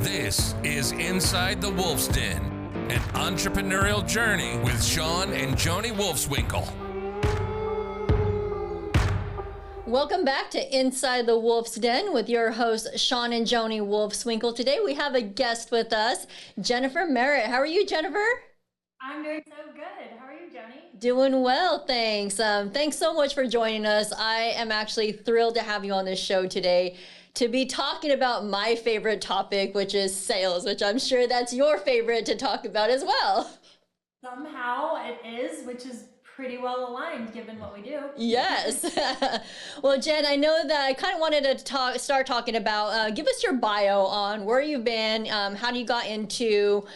This is Inside the Wolf's Den, an entrepreneurial journey with Shawn and Joni Wolfswinkel. Welcome back to Inside the Wolf's Den with your hosts, Shawn and Joni Wolfswinkel. Today we have a guest with us, Jennifer Merritt. How are you, Jennifer? I'm doing so good. How are you, Joni? Doing well, thanks. Thanks so much for joining us. I am actually thrilled to have you on this show today to be talking about my favorite topic, which is sales, which I'm sure that's your favorite to talk about as well. Somehow it is, which is pretty well aligned given what we do. Yes. Well, Jen, I know that I kind of wanted to start talking about, give us your bio on where you've been, how you got into,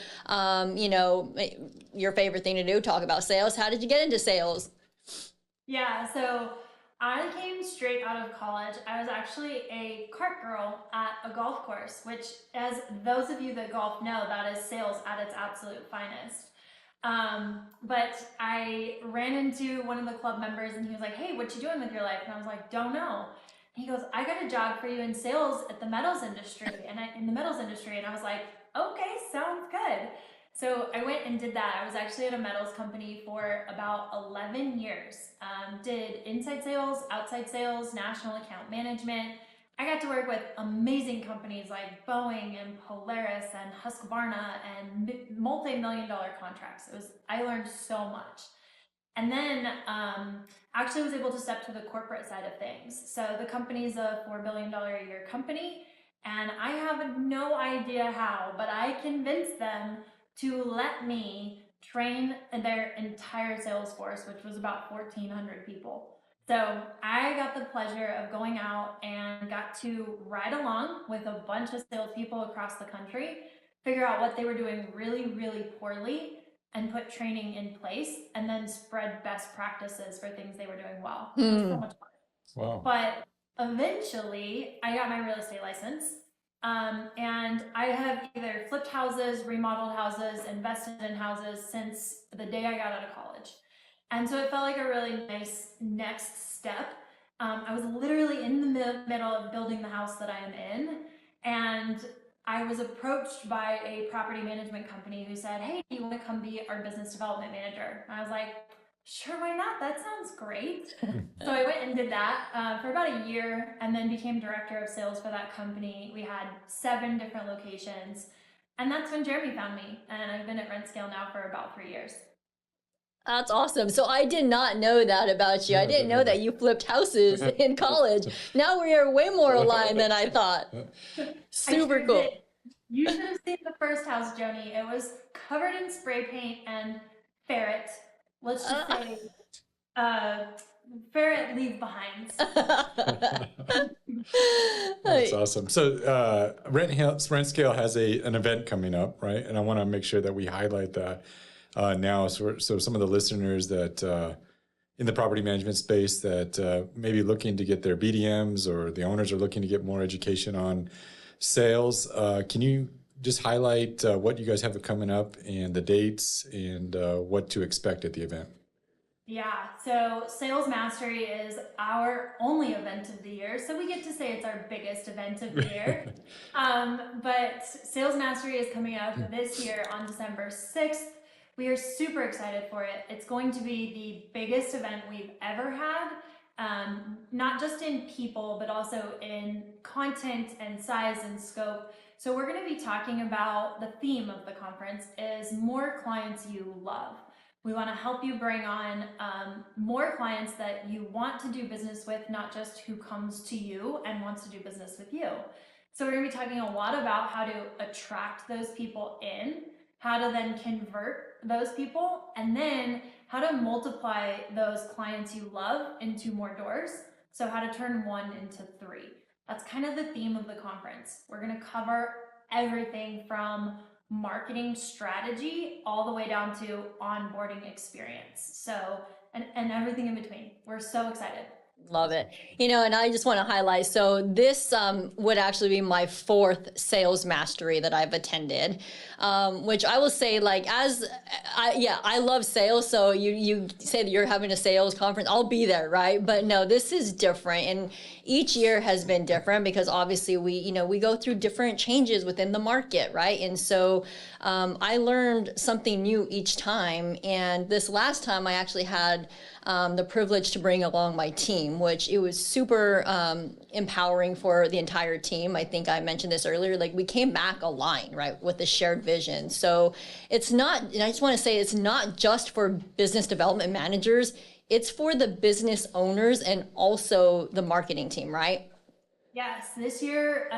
your favorite thing to do, talk about sales. How did you get into sales? Yeah, so I came straight out of college. I was actually a cart girl at a golf course, which, as those of you that golf know, that is sales at its absolute finest. But I ran into one of the club members and he was like, "Hey, what you doing with your life?" And I was like, "Don't know." And he goes, "I got a job for you in sales at the metals industry." And I was like, "Okay, sounds good." So I went and did that. I was actually at a metals company for about 11 years. Did inside sales, outside sales, national account management. I got to work with amazing companies like Boeing and Polaris and Husqvarna and multi-million-dollar contracts. I learned so much. And then actually was able to step to the corporate side of things. So the company's a $4 billion a year company, and I have no idea how, but I convinced them to let me train their entire sales force, which was about 1,400 people. So I got the pleasure of going out and got to ride along with a bunch of salespeople across the country, figure out what they were doing really, really poorly, and put training in place, and then spread best practices for things they were doing well. It was so much fun. Wow. But eventually, I got my real estate license. And I have either flipped houses, remodeled houses, invested in houses since the day I got out of college. And so it felt like a really nice next step. I was literally in the middle of building the house that I am in, and I was approached by a property management company who said, "Hey, do you want to come be our business development manager?" And I was like, "Sure, why not? That sounds great." So I went and did that for about a year, and then became director of sales for that company. We had 7 different locations, and that's when Jeremy found me, and I've been at RentScale now for about 3 years. That's awesome. So I did not know that about you. I didn't know that you flipped houses in college. Now we are way more aligned than I thought. Super cool. You should have seen the first house, Joni. It was covered in spray paint and ferret. Let's just say ferret leave behinds. That's awesome. So RentScale has an event coming up, right? And I want to make sure that we highlight that now. So some of the listeners that in the property management space that may be looking to get their BDMs, or the owners are looking to get more education on sales. Can you just highlight what you guys have coming up and the dates and what to expect at the event? Yeah, so Sales Mastery is our only event of the year, so we get to say it's our biggest event of the year. But Sales Mastery is coming up this year on December 6th. We are super excited for it. It's going to be the biggest event we've ever had, not just in people, but also in content and size and scope. So we're going to be talking about the theme of the conference is more clients you love. We want to help you bring on more clients that you want to do business with, not just who comes to you and wants to do business with you. So we're going to be talking a lot about how to attract those people in, how to then convert those people, and then how to multiply those clients you love into more doors. So how to turn 1 into 3. That's kind of the theme of the conference. We're going to cover everything from marketing strategy all the way down to onboarding experience. So, and everything in between. We're so excited. Love it. You know, and I just want to highlight, so this would actually be my fourth sales mastery that I've attended, which I will say, like, I love sales. So you say that you're having a sales conference, I'll be there, right? But no, this is different. And each year has been different because obviously we go through different changes within the market, right? And so I learned something new each time. And this last time I actually had the privilege to bring along my team, which it was super empowering for the entire team. I think I mentioned this earlier, like we came back aligned, right, with the shared vision. So it's not, and I just want to say it's not just for business development managers, it's for the business owners and also the marketing team, right? Yes, this year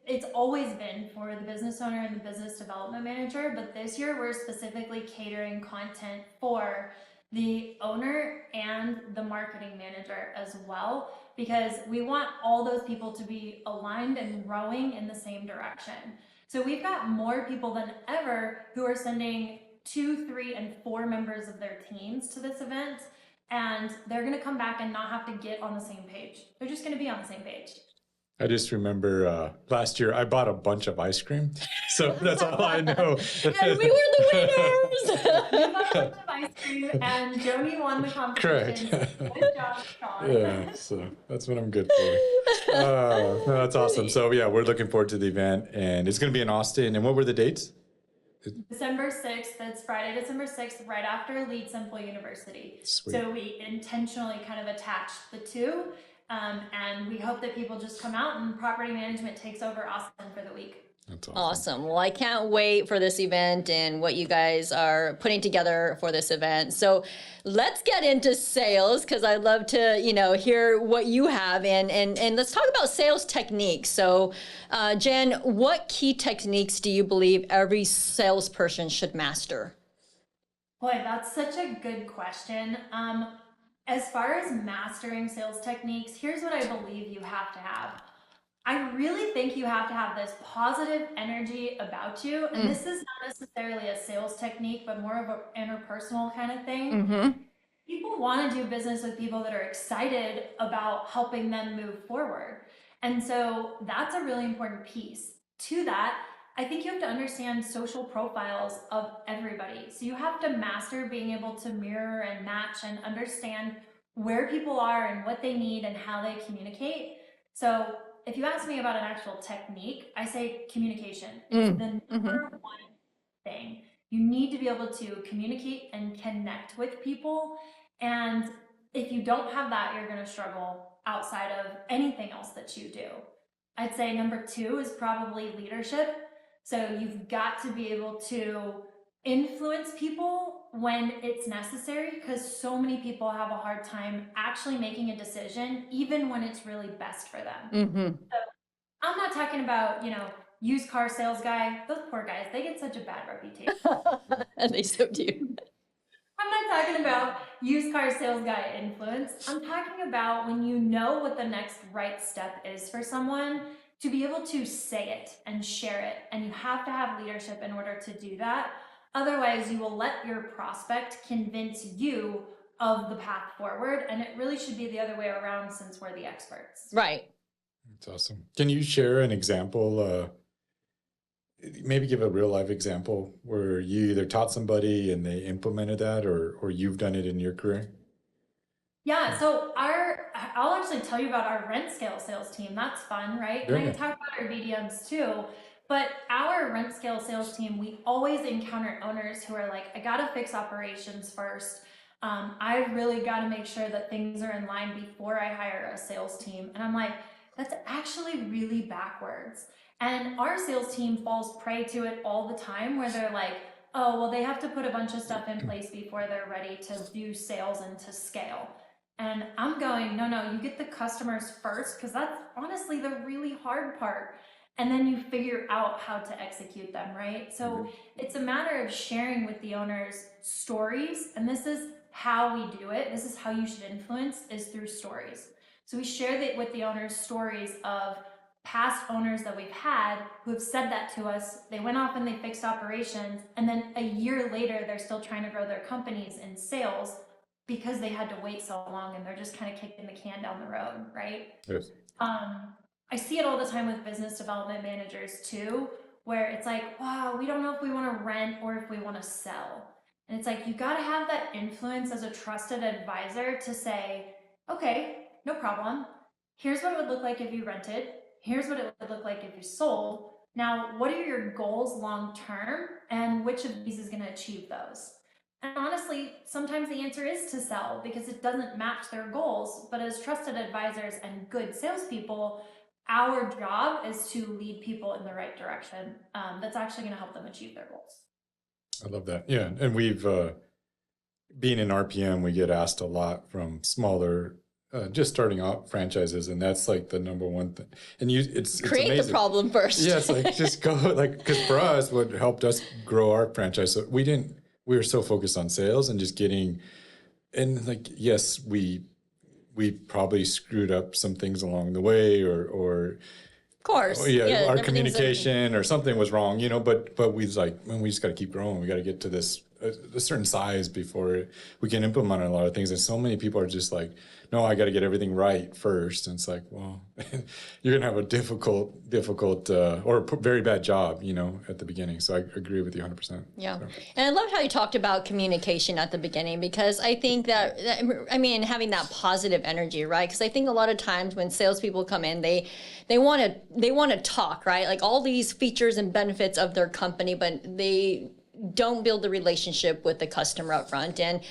it's always been for the business owner and the business development manager, but this year we're specifically catering content for the owner and the marketing manager as well, because we want all those people to be aligned and rowing in the same direction. So we've got more people than ever who are sending 2, 3, and 4 members of their teams to this event, and they're going to come back and not have to get on the same page. They're just going to be on the same page. I just remember last year I bought a bunch of ice cream, so that's all I know. And we were the winners. You bought a bunch of ice cream, and Joni won the competition. Correct. Good job, Shawn. Yeah, so that's what I'm good for. No, that's awesome. So yeah, we're looking forward to the event, and it's going to be in Austin. And what were the dates? December 6th, that's Friday, December 6th, right after Lead Simple University. Sweet. So we intentionally kind of attached the two, and we hope that people just come out and property management takes over Austin for the week. That's awesome. Awesome. Well, I can't wait for this event and what you guys are putting together for this event. So let's get into sales because I'd love to, hear what you have and let's talk about sales techniques. So, Jen, what key techniques do you believe every salesperson should master? Boy, that's such a good question. As far as mastering sales techniques, here's what I believe you have to have. I really think you have to have this positive energy about you. And this is not necessarily a sales technique, but more of an interpersonal kind of thing. Mm-hmm. People want to do business with people that are excited about helping them move forward. And so that's a really important piece. To that, I think you have to understand social profiles of everybody. So you have to master being able to mirror and match and understand where people are and what they need and how they communicate. So if you ask me about an actual technique, I say communication. It's the number one thing. You need to be able to communicate and connect with people. And if you don't have that, you're going to struggle outside of anything else that you do. I'd say number 2 is probably leadership. So you've got to be able to influence people when it's necessary, because so many people have a hard time actually making a decision, even when it's really best for them. So I'm not talking about, used car sales guy. Those poor guys, they get such a bad reputation. And they so do. I'm not talking about used car sales guy influence. I'm talking about when you know what the next right step is for someone, to be able to say it and share it. And you have to have leadership in order to do that. Otherwise, you will let your prospect convince you of the path forward. And it really should be the other way around, since we're the experts. Right. That's awesome. Can you share an example, maybe give a real life example where you either taught somebody and they implemented that or you've done it in your career? Yeah, so I'll actually tell you about our RentScale sales team. That's fun, right? Yeah. And I can talk about our BDMs too. But our RentScale sales team, we always encounter owners who are like, I got to fix operations first. I really got to make sure that things are in line before I hire a sales team. And I'm like, that's actually really backwards. And our sales team falls prey to it all the time, where they're like, oh, well, they have to put a bunch of stuff in place before they're ready to do sales and to scale. And I'm going, no, you get the customers first, because that's honestly the really hard part. And then you figure out how to execute them, right? So it's a matter of sharing with the owners stories. And this is how we do it. This is how you should influence, is through stories. So we share with the owners stories of past owners that we've had who have said that to us. They went off and they fixed operations. And then a year later, they're still trying to grow their companies in sales. because they had to wait so long and they're just kind of kicking the can down the road, right? Yes. I see it all the time with business development managers too, where it's like, wow, we don't know if we want to rent or if we want to sell. And it's like, you got to have that influence as a trusted advisor to say, okay, no problem. Here's what it would look like if you rented. Here's what it would look like if you sold. Now, what are your goals long term, and which of these is going to achieve those? And honestly, sometimes the answer is to sell because it doesn't match their goals. But as trusted advisors and good salespeople, our job is to lead people in the right direction. That's actually going to help them achieve their goals. I love that. Yeah. And we've, being in RPM, we get asked a lot from smaller, just starting out franchises. And that's like the number one thing. And it's Create amazing. the problem first. Yeah. It's like, just go, like, because for us, what helped us grow our franchise, so we were so focused on sales and just getting, and like, yes, we probably screwed up some things along the way, or Of course. yeah, our everything's communication or something was wrong, but we was like, man, we just got to keep growing. We got to get to this a certain size before we can implement a lot of things. And so many people are just like, no, I got to get everything right first. And it's like, well, you're going to have a difficult or a very bad job, at the beginning. So I agree with you 100%. Yeah. So. And I loved how you talked about communication at the beginning, because I think that, having that positive energy, right? Because I think a lot of times when salespeople come in, they want to talk, right? Like all these features and benefits of their company, but they don't build the relationship with the customer up front. And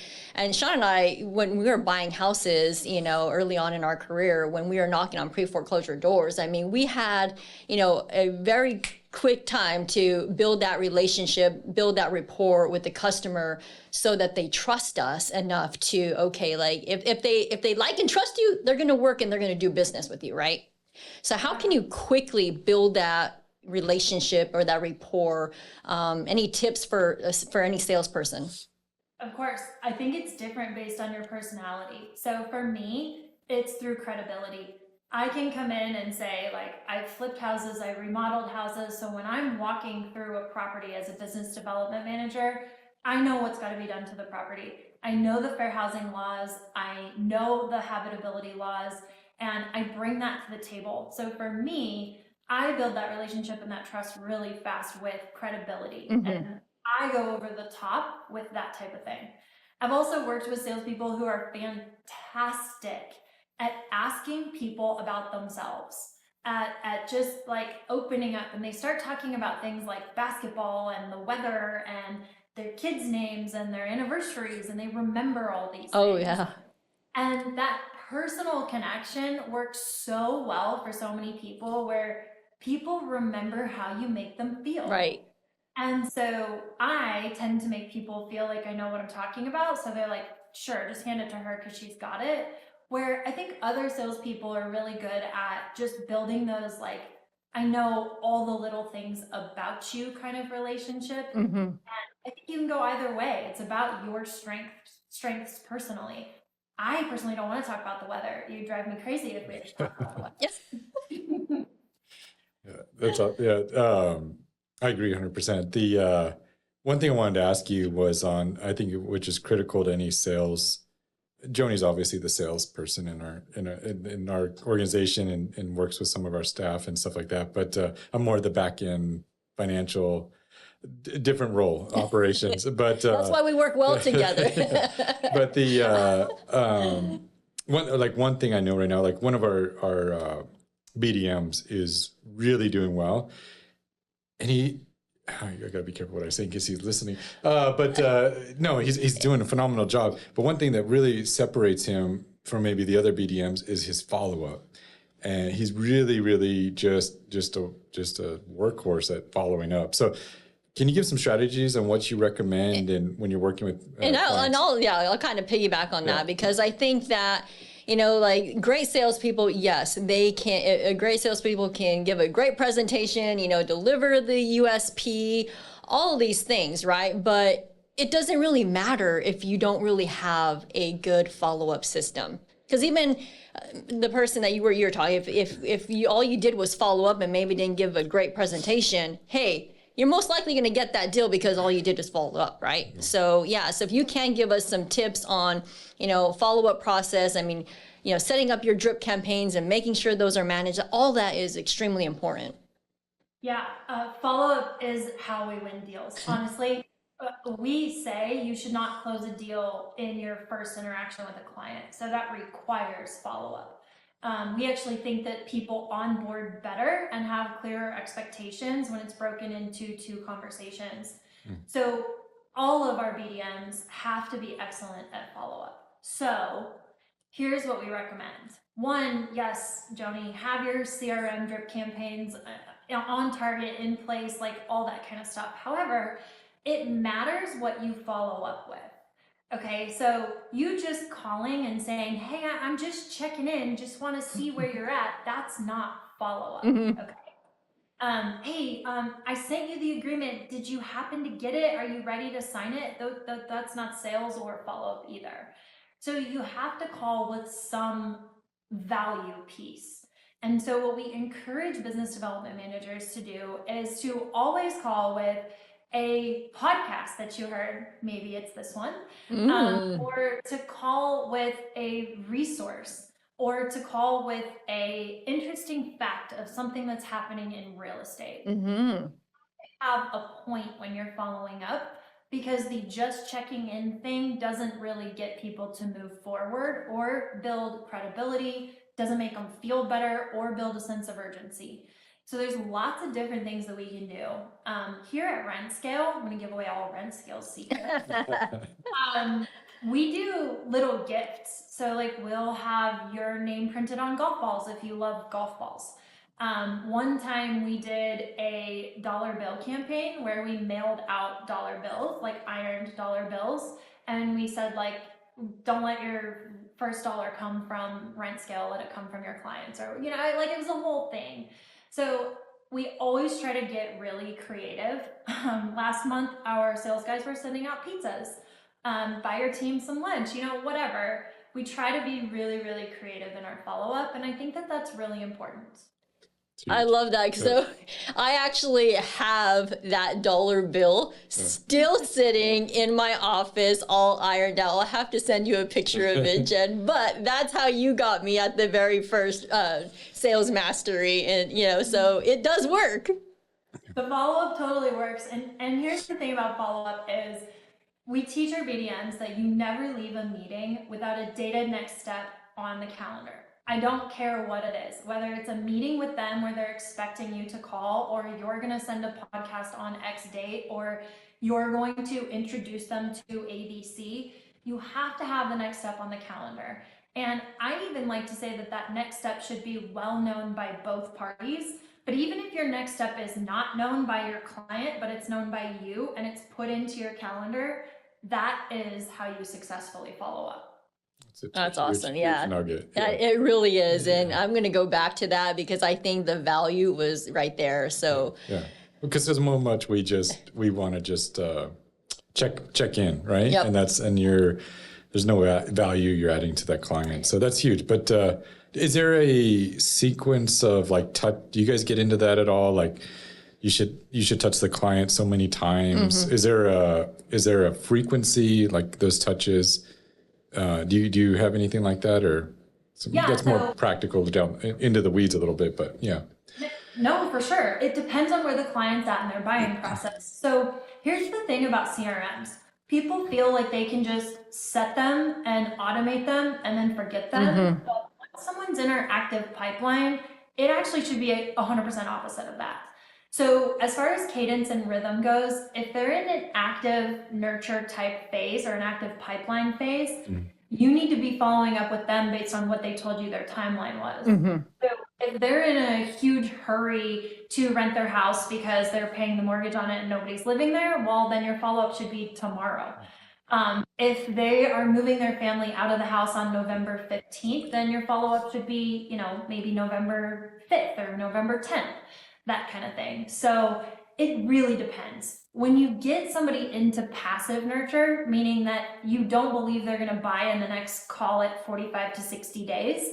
Shawn and I, when we were buying houses, early on in our career, when we were knocking on pre-foreclosure doors, we had, a very quick time to build that relationship, build that rapport with the customer so that they trust us enough to, okay, like if they like and trust you, they're going to work and they're going to do business with you, right? So how can you quickly build that relationship or that rapport? Any tips for any salesperson? Of course, I think it's different based on your personality. So for me, it's through credibility. I can come in and say, like, I've flipped houses, I've remodeled houses. So when I'm walking through a property as a business development manager, I know what's got to be done to the property. I know the fair housing laws, I know the habitability laws, and I bring that to the table. So for me, I build that relationship and that trust really fast with credibility. Mm-hmm. And I go over the top with that type of thing. I've also worked with salespeople who are fantastic at asking people about themselves, at just like opening up, and they start talking about things like basketball and the weather and their kids' names and their anniversaries, and they remember all these things. Oh, yeah. And that personal connection works so well for so many people, where people remember how you make them feel. Right. And so I tend to make people feel like I know what I'm talking about. So they're like, sure, just hand it to her because she's got it. Where I think other salespeople are really good at just building those, like, I know all the little things about you kind of relationship. Mm-hmm. And I think you can go either way. It's about your strengths personally. I personally don't want to talk about the weather. You drive me crazy if we just talk about the weather. Yes. Yeah, that's all. Yeah, I agree 100%. The one thing I wanted to ask you was on, I think, which is critical to any sales. Joni's obviously the salesperson in our organization and works with some of our staff and stuff like that. But I'm more the back end financial, different role, operations. But that's why we work well together. But the one thing I know right now, like one of our BDMs is really doing well, and I gotta be careful what I say in case he's listening. No, he's doing a phenomenal job. But one thing that really separates him from maybe the other BDMs is his follow-up, and he's really, really just a workhorse at following up. So, can you give some strategies on what you recommend and when you're working with? I'll kind of piggyback on that, because I think that, like great salespeople, yes, great salespeople can give a great presentation, deliver the USP, all of these things, right? But it doesn't really matter if you don't really have a good follow-up system. Because even the person that you were talking, if all you did was follow up and maybe didn't give a great presentation, hey, you're most likely going to get that deal because all you did is follow up, right? So so if you can give us some tips on, follow-up process, I mean, setting up your drip campaigns and making sure those are managed, all that is extremely important. Yeah, follow-up is how we win deals. Honestly, we say you should not close a deal in your first interaction with a client. So that requires follow-up. We actually think that people onboard better and have clearer expectations when it's broken into 2 conversations. So all of our BDMs have to be excellent at follow-up. So here's what we recommend. 1, yes, Joni, have your CRM drip campaigns on target, in place, like all that kind of stuff. However, it matters what you follow up with. Okay, so you just calling and saying, hey, I'm just checking in, just want to see where you're at, that's not follow-up. Okay. Hey, I sent you the agreement. Did you happen to get it? Are you ready to sign it? That's not sales or follow-up either. So you have to call with some value piece. And so what we encourage business development managers to do is to always call with a podcast that you heard, maybe it's this one, or to call with a resource, or to call with a interesting fact of something that's happening in real estate. Have a point when you're following up, because the just checking in thing doesn't really get people to move forward or build credibility, doesn't make them feel better or build a sense of urgency. So there's lots of different things that we can do. Here at RentScale, I'm going to give away all RentScale secrets. We do little gifts. So like we'll have your name printed on golf balls if you love golf balls. One time we did a dollar bill campaign where we mailed out dollar bills, like ironed dollar bills. And we said like, don't let your first dollar come from RentScale, let it come from your clients, or, like it was a whole thing. So we always try to get really creative. Last month, our sales guys were sending out pizzas. Buy your team some lunch, whatever. We try to be really, really creative in our follow-up. And I think that that's really important. I love that. So I actually have that dollar bill still sitting in my office, all ironed out. I'll have to send you a picture of it, Jen. But that's how you got me at the very first sales mastery. And, so it does work. The follow-up totally works. And here's the thing about follow-up is we teach our BDMs that you never leave a meeting without a dated next step on the calendar. I don't care what it is, whether it's a meeting with them where they're expecting you to call, or you're going to send a podcast on X date, or you're going to introduce them to ABC, you have to have the next step on the calendar. And I even like to say that next step should be well known by both parties. But even if your next step is not known by your client, but it's known by you and it's put into your calendar, that is how you successfully follow up. That's awesome. Yeah. Nugget. It really is. And I'm going to go back to that because I think the value was right there. So because there's so much we want to just check in, right? Yep. And there's no value you're adding to that client. So that's huge. But is there a sequence of like touch? Do you guys get into that at all? Like you should touch the client so many times. Is there a frequency like those touches? Do you have anything like that, or that's more practical down into the weeds a little bit? But yeah. No, for sure. It depends on where the client's at in their buying process. So here's the thing about CRMs. People feel like they can just set them and automate them and then forget them. But once someone's in our active pipeline, it actually should be 100% opposite of that. So as far as cadence and rhythm goes, if they're in an active nurture type phase or an active pipeline phase, you need to be following up with them based on what they told you their timeline was. So if they're in a huge hurry to rent their house because they're paying the mortgage on it and nobody's living there, well, then your follow-up should be tomorrow. If they are moving their family out of the house on November 15th, then your follow-up should be, maybe November 5th or November 10th. That kind of thing. So it really depends. When you get somebody into passive nurture, meaning that you don't believe they're going to buy in the next, call it 45 to 60 days,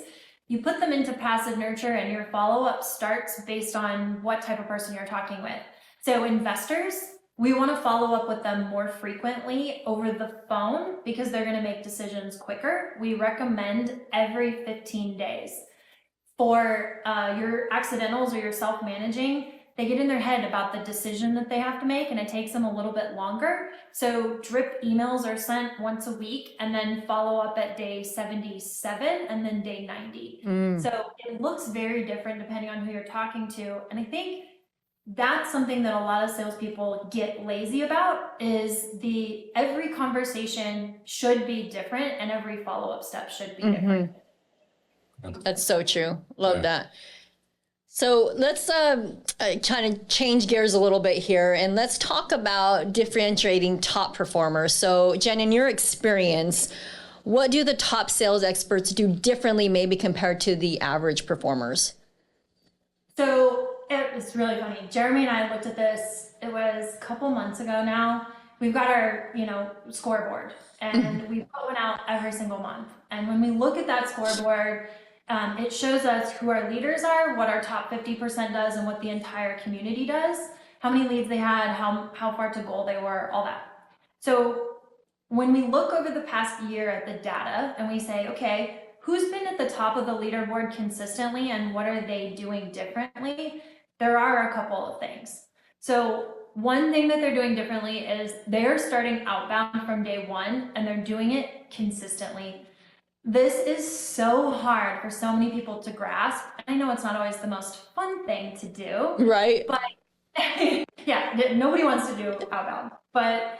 you put them into passive nurture and your follow-up starts based on what type of person you're talking with. So investors, we want to follow up with them more frequently over the phone because they're going to make decisions quicker. We recommend every 15 days. For your accidentals or your self-managing, they get in their head about the decision that they have to make and it takes them a little bit longer. So drip emails are sent once a week and then follow up at day 77 and then day 90. So it looks very different depending on who you're talking to. And I think that's something that a lot of salespeople get lazy about is every conversation should be different and every follow-up step should be different. That's so true. Love that. So let's kind of change gears a little bit here and let's talk about differentiating top performers. So Jen, in your experience, what do the top sales experts do differently maybe compared to the average performers? So it's really funny. Jeremy and I looked at this, it was a couple months ago now. We've got our, scoreboard and we put one out every single month. And when we look at that scoreboard, it shows us who our leaders are, what our top 50% does, and what the entire community does, how many leads they had, how far to goal they were, all that. So when we look over the past year at the data and we say, okay, who's been at the top of the leaderboard consistently and what are they doing differently? There are a couple of things. So one thing that they're doing differently is they're starting outbound from day one and they're doing it consistently. This is so hard for so many people to grasp. I know it's not always the most fun thing to do. Right. But yeah, nobody wants to do outbound. But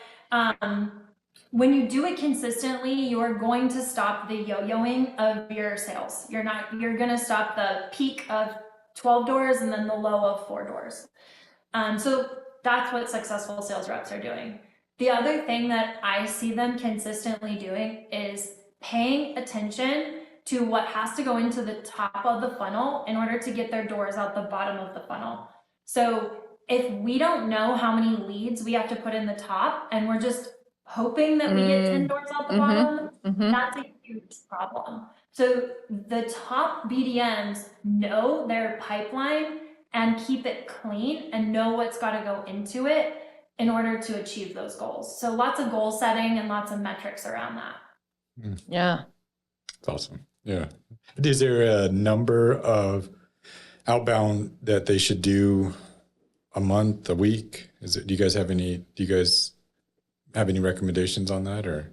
when you do it consistently, you're going to stop the yo-yoing of your sales. You're going to stop the peak of 12 doors and then the low of 4 doors. So that's what successful sales reps are doing. The other thing that I see them consistently doing is paying attention to what has to go into the top of the funnel in order to get their doors out the bottom of the funnel. So if we don't know how many leads we have to put in the top and we're just hoping that we get 10 doors out the bottom, that's a huge problem. So the top BDMs know their pipeline and keep it clean and know what's got to go into it in order to achieve those goals. So lots of goal setting and lots of metrics around that. Yeah. That's awesome. Yeah. Is there a number of outbound that they should do a month, a week? Do you guys have any recommendations on that or?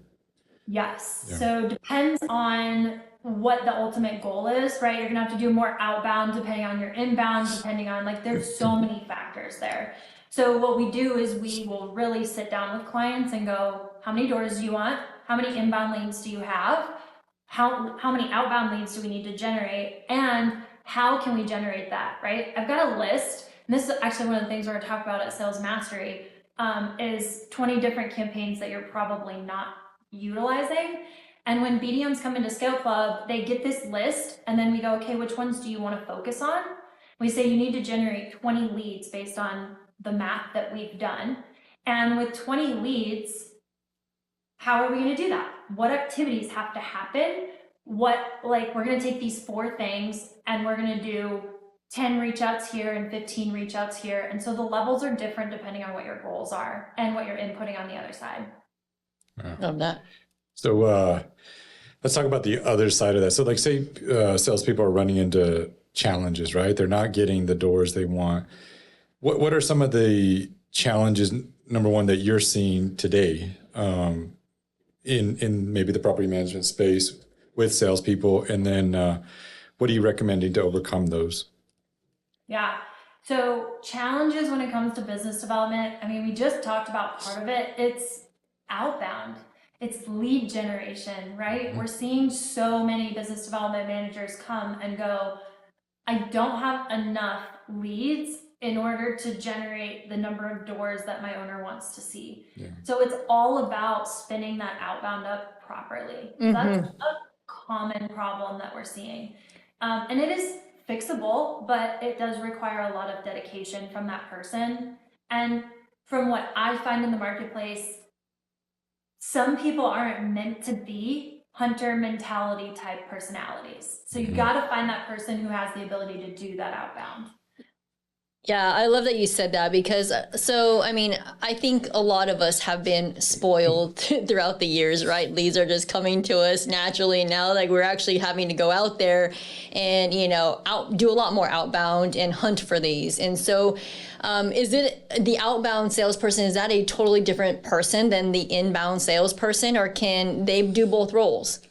Yes. Yeah. So depends on what the ultimate goal is, right? You're going to have to do more outbound depending on your inbound, depending on there's so many factors there. So what we do is we will really sit down with clients and go, how many doors do you want? How many inbound leads do you have? How many outbound leads do we need to generate? And how can we generate that, right? I've got a list, and this is actually one of the things we're going to talk about at Sales Mastery, is 20 different campaigns that you're probably not utilizing. And when BDMs come into Scale Club, they get this list, and then we go, okay, which ones do you want to focus on? We say you need to generate 20 leads based on the math that we've done. And with 20 leads, how are we going to do that? What activities have to happen? We're going to take these 4 things and we're going to do 10 reach outs here and 15 reach outs here. And so the levels are different depending on what your goals are and what you're inputting on the other side. Love that. So let's talk about the other side of that. So say salespeople are running into challenges, right? They're not getting the doors they want. What are some of the challenges, number one, that you're seeing today in maybe the property management space with salespeople? And then what are you recommending to overcome those? Yeah. So challenges when it comes to business development, we just talked about part of it. It's outbound. It's lead generation, right? We're seeing so many business development managers come and go, I don't have enough leads in order to generate the number of doors that my owner wants to see. Yeah. So it's all about spinning that outbound up properly. That's a common problem that we're seeing. And it is fixable, but it does require a lot of dedication from that person. And from what I find in the marketplace, some people aren't meant to be hunter mentality type personalities. So you've got to find that person who has the ability to do that outbound. Yeah, I love that you said that because so I mean, I think a lot of us have been spoiled throughout the years, right? Leads are just coming to us naturally. Now like we're actually having to go out there and, do a lot more outbound and hunt for these. And so is it the outbound salesperson, is that a totally different person than the inbound salesperson, or can they do both roles?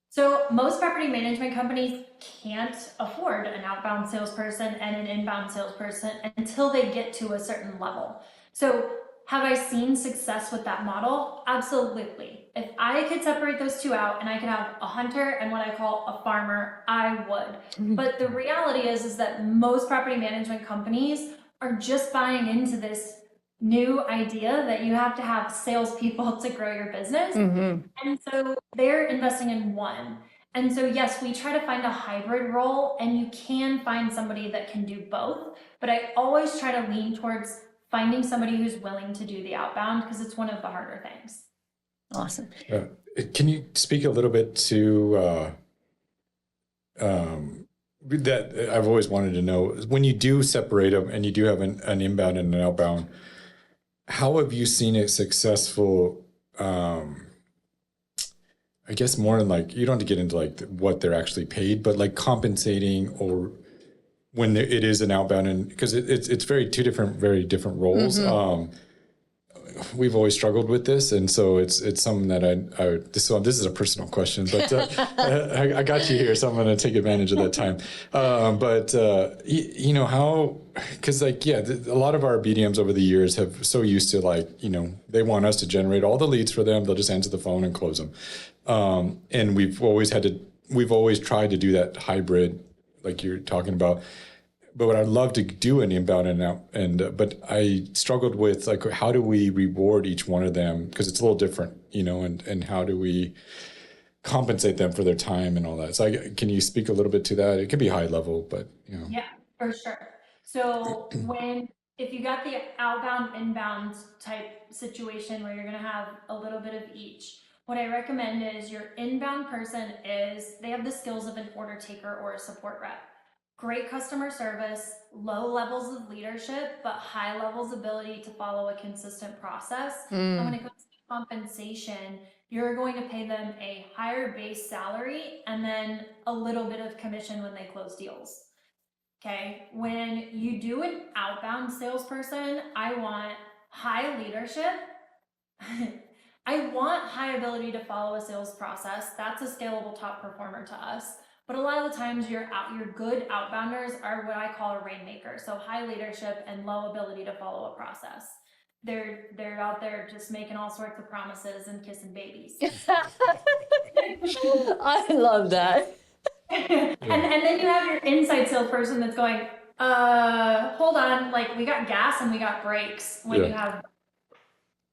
So most property management companies can't afford an outbound salesperson and an inbound salesperson until they get to a certain level. So have I seen success with that model? Absolutely. If I could separate those two out and I could have a hunter and what I call a farmer, I would. But the reality is that most property management companies are just buying into this new idea that you have to have salespeople to grow your business. And so they're investing in one. And so, yes, we try to find a hybrid role, and you can find somebody that can do both. But I always try to lean towards finding somebody who's willing to do the outbound because it's one of the harder things. Awesome. Can you speak a little bit to that? I've always wanted to know, when you do separate them and you do have an inbound and an outbound, how have you seen it successful? I guess more in like, you don't have to get into like what they're actually paid, but like compensating, or when it is an outbound, and because it's very very different roles. We've always struggled with this, and so it's something that so this is a personal question, but I got you here, so I'm going to take advantage of that time. How, because like, yeah, a lot of our BDMs over the years have so used to like, they want us to generate all the leads for them. They'll just answer the phone and close them. And we've always tried to do that hybrid, like you're talking about. But what I'd love to do an inbound and out, but I struggled with like, how do we reward each one of them? Because it's a little different, and how do we compensate them for their time and all that? So can you speak a little bit to that? It could be high level, but Yeah, for sure. So if you got the outbound, inbound type situation where you're going to have a little bit of each, what I recommend is your inbound person they have the skills of an order taker or a support rep. Great customer service, low levels of leadership, but high levels of ability to follow a consistent process. And when it comes to compensation, you're going to pay them a higher base salary and then a little bit of commission when they close deals. Okay, when you do an outbound salesperson, I want high leadership. I want high ability to follow a sales process. That's a scalable top performer to us. But a lot of the times your good outbounders are what I call a rainmaker. So high leadership and low ability to follow a process. They're out there just making all sorts of promises and kissing babies. I love that. And then you have your inside salesperson that's going, hold on, like we got gas and we got brakes. When you have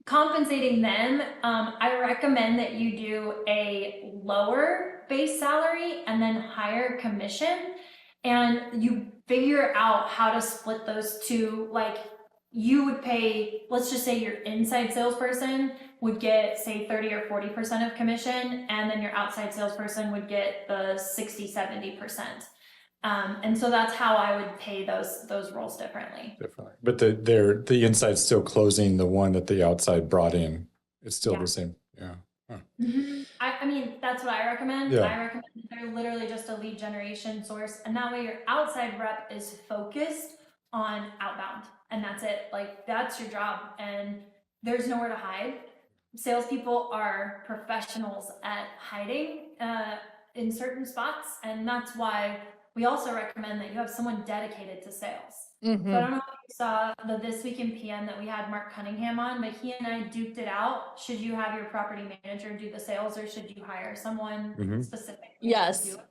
compensating them, I recommend that you do a lower base salary and then higher commission, and you figure out how to split those two. Like you would pay, let's just say your inside salesperson would get say 30 or 40% of commission, and then your outside salesperson would get the 60-70%. And so that's how I would pay those roles differently. But the inside's still closing the one that the outside brought in. It's still the same. Yeah. Huh. I mean, that's what I recommend. I recommend they're literally just a lead generation source, and that way your outside rep is focused on outbound, and that's it. Like that's your job, and there's nowhere to hide. Salespeople are professionals at hiding in certain spots, and that's why we also recommend that you have someone dedicated to sales. So I don't know if you saw the This Week in PM that we had Mark Cunningham on, but he and I duked it out. Should you have your property manager do the sales, or should you hire someone specific? Yes. To do it?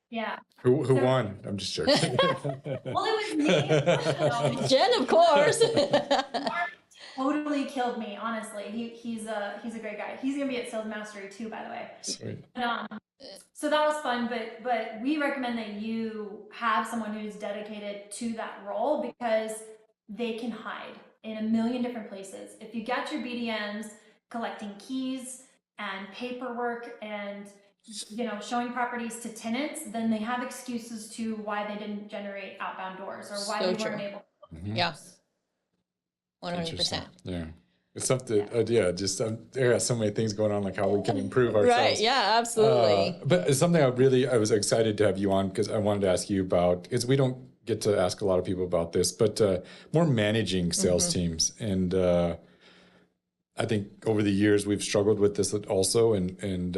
Yeah. Who won? I'm just joking. Well, it was me. Jen, of course. Mark totally killed me, honestly. He's a great guy. He's gonna be at Sales Mastery too, by the way. Sweet. So that was fun, but we recommend that you have someone who's dedicated to that role because they can hide in a million different places. If you got your BDMs collecting keys and paperwork and showing properties to tenants, then they have excuses to why they didn't generate outbound doors or why So they weren't true. able to. Yeah. Interesting. 100%. Yeah. It's something, there are so many things going on, like how we can improve ourselves. Right. Yeah, absolutely. But it's something I was excited to have you on because I wanted to ask you about, because we don't get to ask a lot of people about this, but more managing sales teams. And I think over the years we've struggled with this also, and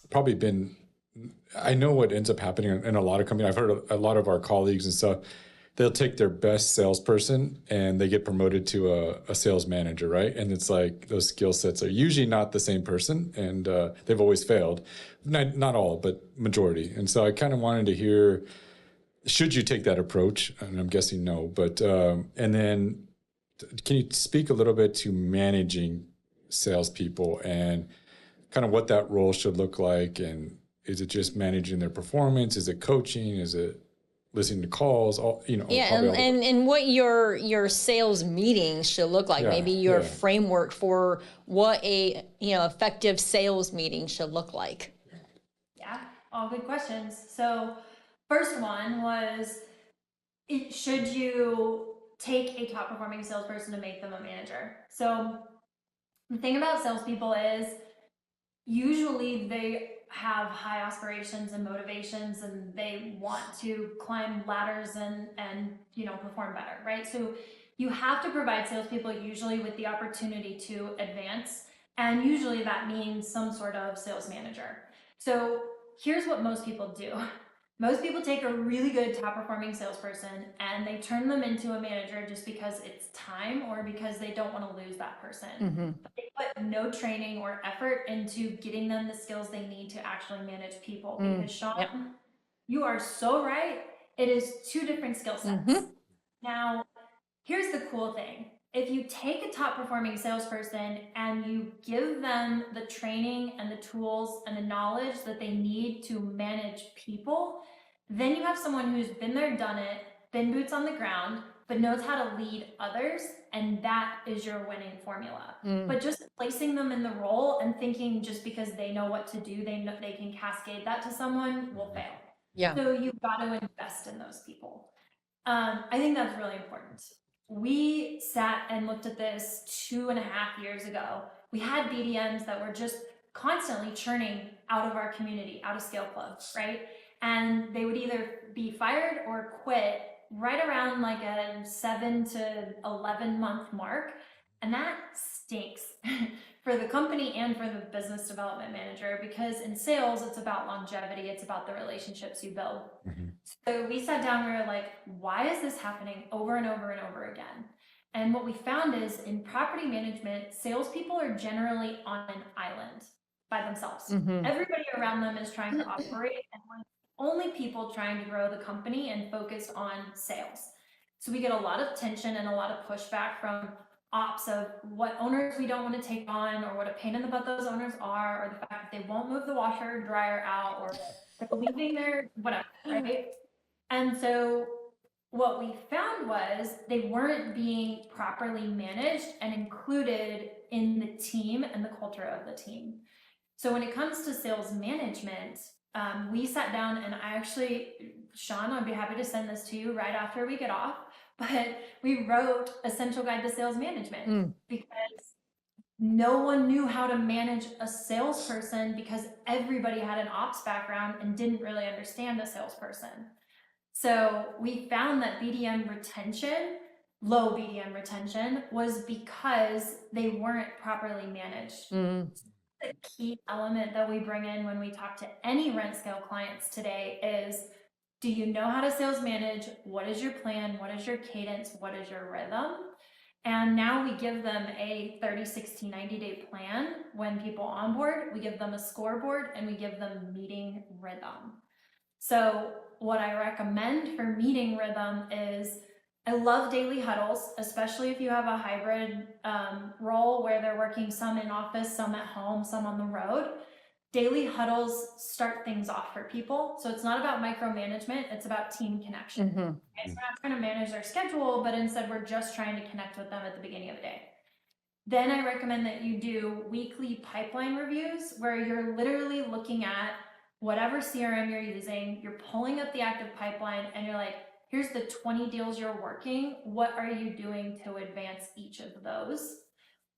probably been, I know what ends up happening in a lot of companies. I've heard a lot of our colleagues and stuff, they'll take their best salesperson and they get promoted to a sales manager, right? And it's like those skill sets are usually not the same person, and they've always failed. Not all, but majority. And so I kind of wanted to hear, should you take that approach? And I'm guessing no, but, and then can you speak a little bit to managing salespeople and kind of what that role should look like? And is it just managing their performance? Is it coaching? Is it listening to calls? And what your sales meetings should look like. Maybe your framework for what a effective sales meeting should look like. Yeah, all good questions. So first one was, should you take a top performing salesperson to make them a manager? So the thing about salespeople is usually they have high aspirations and motivations, and they want to climb ladders and perform better, right? So you have to provide salespeople usually with the opportunity to advance, and usually that means some sort of sales manager. So here's what most people do. Most people take a really good top performing salesperson and they turn them into a manager just because it's time or because they don't want to lose that person. But they put no training or effort into getting them the skills they need to actually manage people. Because Shawn, you are so right. It is two different skill sets. Now, here's the cool thing. If you take a top performing salesperson and you give them the training and the tools and the knowledge that they need to manage people, then you have someone who's been there, done it, been boots on the ground, but knows how to lead others, and that is your winning formula. But just placing them in the role and thinking just because they know what to do, they can cascade that to someone will fail. Yeah. So you've got to invest in those people. I think that's really important. We sat and looked at this 2.5 years ago. We had BDMs that were just constantly churning out of our community, out of Scale Club, right? And they would either be fired or quit right around like a 7 to 11 month mark. And that stinks for the company and for the business development manager, because in sales, it's about longevity. It's about the relationships you build. So we sat down, we were like, why is this happening over and over and over again? And what we found is in property management, salespeople are generally on an island by themselves. Everybody around them is trying to operate, and we're the only people trying to grow the company and focus on sales. So we get a lot of tension and a lot of pushback from ops of what owners we don't want to take on, or what a pain in the butt those owners are, or the fact that they won't move the washer or dryer out, or they're leaving their whatever, right? And so what we found was they weren't being properly managed and included in the team and the culture of the team. So when it comes to sales management, we sat down, and I actually, Shawn, I'd be happy to send this to you right after we get off, but we wrote Essential Guide to Sales Management because no one knew how to manage a salesperson, because everybody had an ops background and didn't really understand a salesperson. So we found that BDM retention, low BDM retention, was because they weren't properly managed. The key element that we bring in when we talk to any RentScale clients today is, do you know how to sales manage? What is your plan? What is your cadence? What is your rhythm? And now we give them a 30, 60, 90-day plan. When people onboard, we give them a scoreboard and we give them meeting rhythm. So what I recommend for meeting rhythm is, I love daily huddles, especially if you have a hybrid role where they're working some in office, some at home, some on the road. Daily huddles start things off for people. So it's not about micromanagement, it's about team connection. Okay, so we're not trying to manage their schedule, but instead we're just trying to connect with them at the beginning of the day. Then I recommend that you do weekly pipeline reviews where you're literally looking at whatever CRM you're using, you're pulling up the active pipeline and you're like, here's the 20 deals you're working. What are you doing to advance each of those?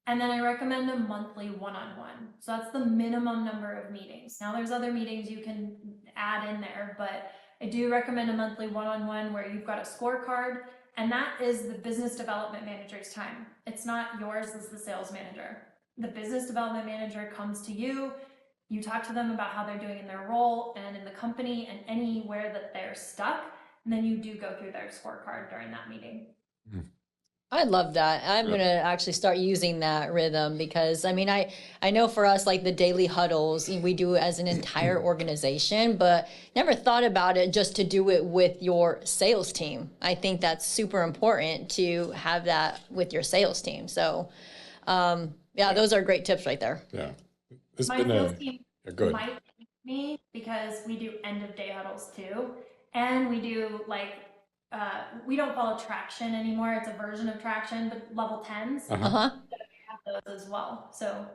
And then I recommend a monthly one-on-one. So that's the minimum number of meetings. Now there's other meetings you can add in there, but I do recommend a monthly one-on-one where you've got a scorecard, and that is the business development manager's time. It's not yours as the sales manager. The business development manager comes to you, you talk to them about how they're doing in their role and in the company and anywhere that they're stuck, and then you do go through their scorecard during that meeting. I love that. I'm going to actually start using that rhythm because I mean, I know for us, like the daily huddles, we do as an entire organization, but never thought about it just to do it with your sales team. I think that's super important to have that with your sales team. So, yeah, those are great tips right there. Yeah. It's My been sales team good. might hate me because we do end of day huddles too. And we do like, we don't follow traction anymore. It's a version of traction, but level 10s. Uh-huh. We have those as well. So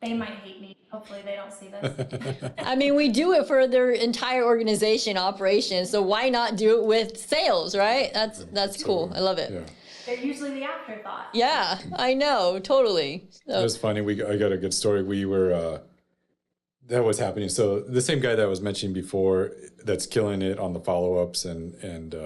they might hate me. Hopefully they don't see this. I mean, we do it for their entire organization operation. So why not do it with sales, right? That's cool. I love it. Yeah. They're usually the afterthought. Yeah, I know. Totally. It was funny. I got a good story. We were, that was happening. So the same guy that I was mentioning before that's killing it on the follow-ups and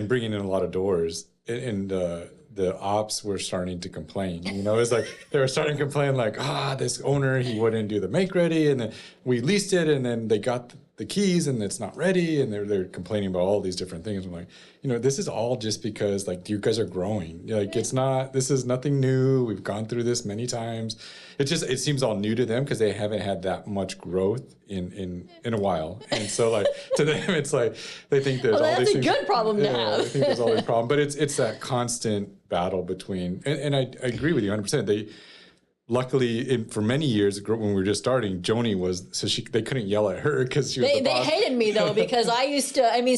bringing in a lot of doors, and the ops were starting to complain. You know, it's like they were starting to complain like, this owner, he wouldn't do the make ready, and then we leased it, and then they got the keys and it's not ready, and they're complaining about all these different things. I'm like, this is all just because like you guys are growing. Like this is nothing new. We've gone through this many times. It seems all new to them because they haven't had that much growth in a while. And so like to them it's like they think there's all these things. That's a good problem to have. I think there's all these problems, but it's that constant battle between, and I agree with you 100%. Luckily, for many years when we were just starting, Joni they couldn't yell at her because she was the boss. They hated me though because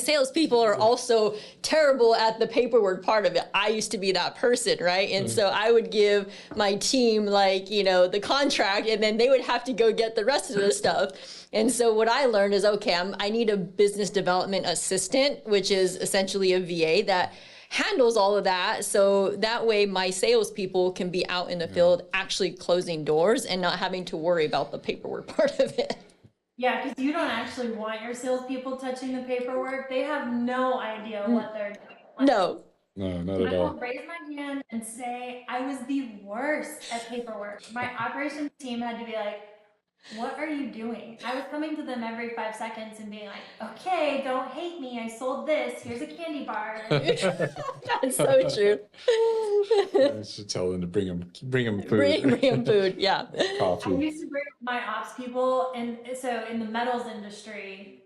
salespeople are also terrible at the paperwork part of it. I used to be that person, right? And so I would give my team the contract, and then they would have to go get the rest of the stuff. And so what I learned is, I need a business development assistant, which is essentially a VA that handles all of that, so that way my salespeople can be out in the field actually closing doors and not having to worry about the paperwork part of it. Yeah, because you don't actually want your salespeople touching the paperwork. They have no idea what they're doing. No, not at I all. will raise my hand and say I was the worst at paperwork. My operations team had to be like, what are you doing? I was coming to them every 5 seconds and being like, okay, don't hate me. I sold this. Here's a candy bar. that's so true. I should tell them to bring them food. Bring them food, yeah. Coffee. I used to bring my ops people, and so in the metals industry,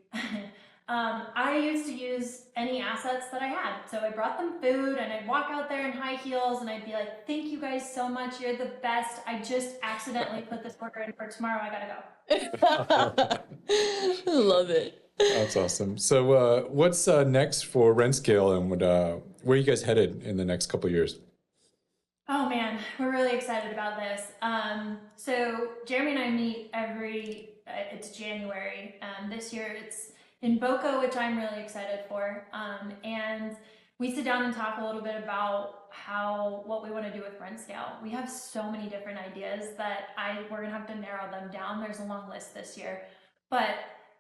I used to use any assets that I had. So I brought them food, and I'd walk out there in high heels, and I'd be like, thank you guys so much. You're the best. I just accidentally put this order in for tomorrow. I gotta go. Love it. That's awesome. So what's next for RentScale, and where are you guys headed in the next couple of years? Oh man, we're really excited about this. So Jeremy and I meet it's January. This year it's in Boca, which I'm really excited for. And we sit down and talk a little bit about what we want to do with RentScale. We have so many different ideas that we're gonna have to narrow them down. There's a long list this year, but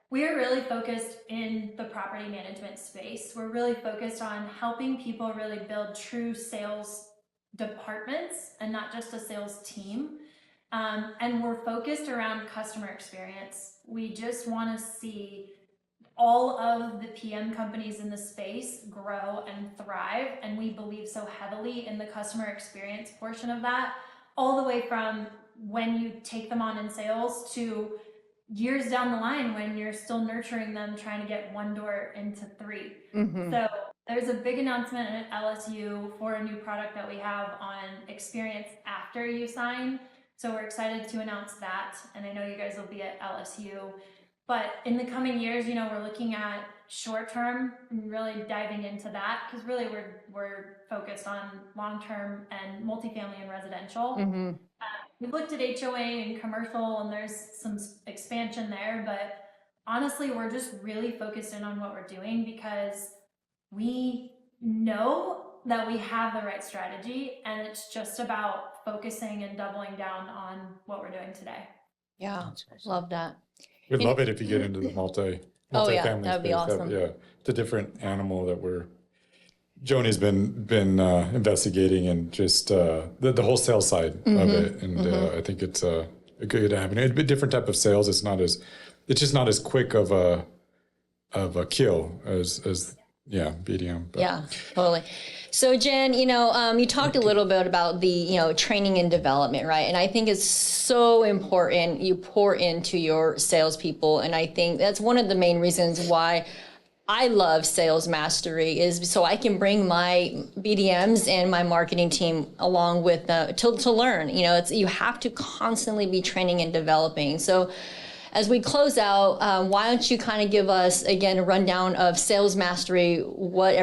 we are really focused in the property management space. We're really focused on helping people really build true sales departments and not just a sales team. And we're focused around customer experience. We just want to see all of the PM companies in the space grow and thrive, and we believe so heavily in the customer experience portion of that, all the way from when you take them on in sales to years down the line when you're still nurturing them, trying to get one door into 3. Mm-hmm. So there's a big announcement at LSU for a new product that we have on experience after you sign. So we're excited to announce that, and I know you guys will be at LSU. But in the coming years, we're looking at short term and really diving into that, because really we're focused on long term and multifamily and residential. Mm-hmm. We've looked at HOA and commercial, and there's some expansion there, but honestly, we're just really focused in on what we're doing because we know that we have the right strategy, and it's just about focusing and doubling down on what we're doing today. Yeah, love that. We'd love it if you get into the multifamily that'd be space. awesome. It's a different animal that Joni's been investigating, and just the wholesale side of it, and I think it's a good avenue. It's a bit different type of sales. It's just not as quick of a kill as BDM. But. Yeah, totally. So Jen, you talked a little bit about the, training and development, right? And I think it's so important you pour into your salespeople. And I think that's one of the main reasons why I love Sales Mastery, is so I can bring my BDMs and my marketing team along with to learn. You have to constantly be training and developing. So as we close out, why don't you kind of give us again a rundown of Sales Mastery, what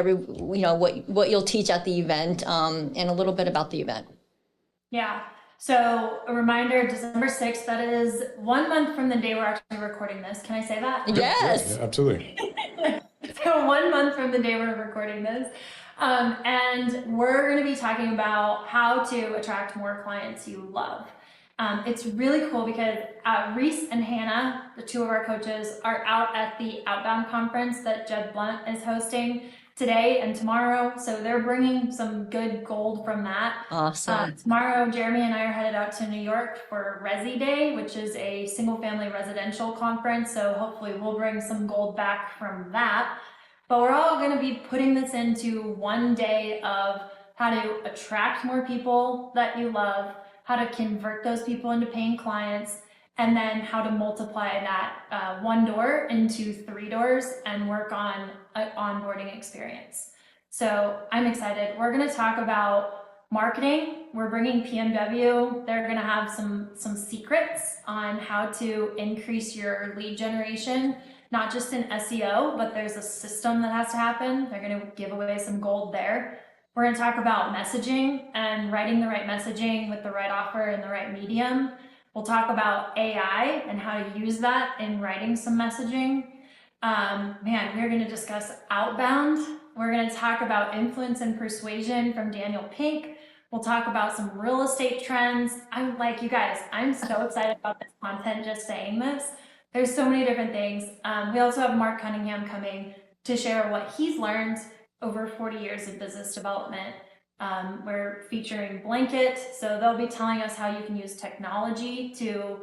you'll teach at the event, and a little bit about the event. Yeah. So a reminder, December 6th, that is 1 month from the day we're actually recording this. Can I say that? Yes. Yeah, absolutely. So 1 month from the day we're recording this. And we're going to be talking about how to attract more clients you love. It's really cool because Reese and Hannah, the two of our coaches, are out at the Outbound conference that Jed Blunt is hosting today and tomorrow. So they're bringing some good gold from that. Awesome. Tomorrow, Jeremy and I are headed out to New York for Resi Day, which is a single family residential conference. So hopefully we'll bring some gold back from that. But we're all going to be putting this into 1 day of how to attract more people that you love, how to convert those people into paying clients, and then how to multiply that 1 door into 3 doors and work on an onboarding experience. So I'm excited. We're going to talk about marketing. We're bringing PMW. They're going to have some secrets on how to increase your lead generation, not just in SEO, but there's a system that has to happen. They're going to give away some gold there. We're going to talk about messaging and writing the right messaging with the right offer and the right medium. We'll talk about AI and how to use that in writing some messaging. We're going to discuss outbound. We're going to talk about influence and persuasion from Daniel Pink. We'll talk about some real estate trends. I'm like, you guys, I'm so excited about this content just saying this. There's so many different things. We also have Mark Cunningham coming to share what he's learned over 40 years of business development. We're featuring Blanket, so they'll be telling us how you can use technology to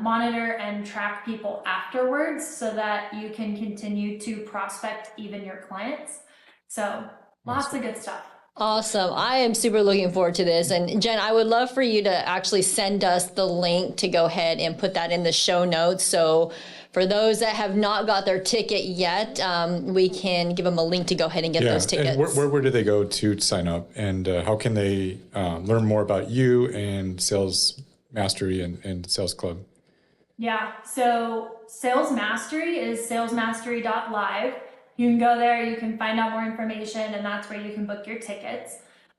monitor and track people afterwards so that you can continue to prospect even your clients. So lots of good stuff. Awesome. I am super looking forward to this. And Jen, I would love for you to actually send us the link to go ahead and put that in the show notes. So for those that have not got their ticket yet, we can give them a link to go ahead and get those tickets. And where do they go to sign up? And how can they learn more about you and Sales Mastery and Sales Club? Yeah, so Sales Mastery is salesmastery.live. You can go there, you can find out more information, and that's where you can book your tickets.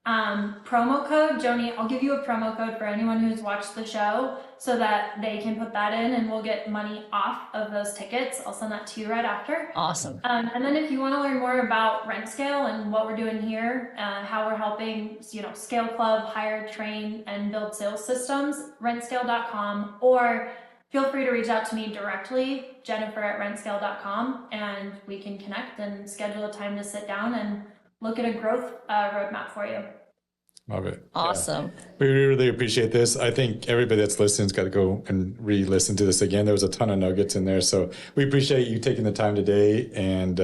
Promo code, Joni, I'll give you a promo code for anyone who's watched the show so that they can put that in and we'll get money off of those tickets. I'll send that to you right after. Awesome. And then if you want to learn more about RentScale and what we're doing here, how we're helping, Scale Club hire, train, and build sales systems, rentscale.com, or feel free to reach out to me directly, Jennifer@rentscale.com, and we can connect and schedule a time to sit down and look at a growth roadmap for you. Love it. Awesome. Yeah. We really appreciate this. I think everybody that's listening's got to go and re-listen to this again. There was a ton of nuggets in there. So we appreciate you taking the time today and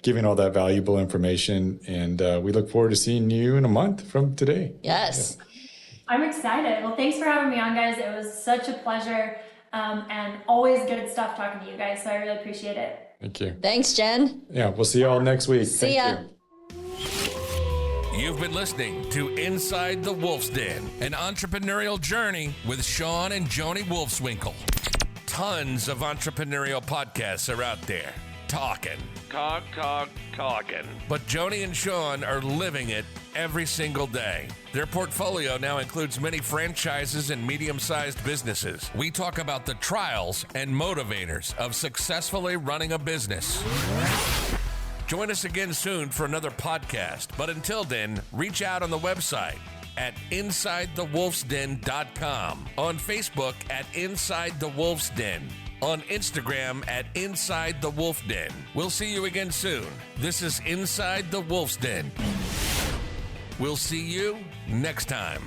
giving all that valuable information. And we look forward to seeing you in a month from today. Yes. Yeah. I'm excited. Well, thanks for having me on, guys. It was such a pleasure. And always good stuff talking to you guys. So I really appreciate it. Thank you. Thanks, Jen. Yeah, we'll see you all next week. See ya. You've been listening to Inside the Wolf's Den, an entrepreneurial journey with Shawn and Joni Wolfswinkel. Tons of entrepreneurial podcasts are out there. talking. Talking. But Joni and Shawn are living it every single day. Their portfolio now includes many franchises and medium-sized businesses. We talk about the trials and motivators of successfully running a business. Join us again soon for another podcast. But until then, reach out on the website at InsideTheWolfsDen.com, on Facebook at Inside the Wolf's Den, on Instagram at Inside the Wolf Den. We'll see you again soon. This is Inside the Wolf's Den. We'll see you next time.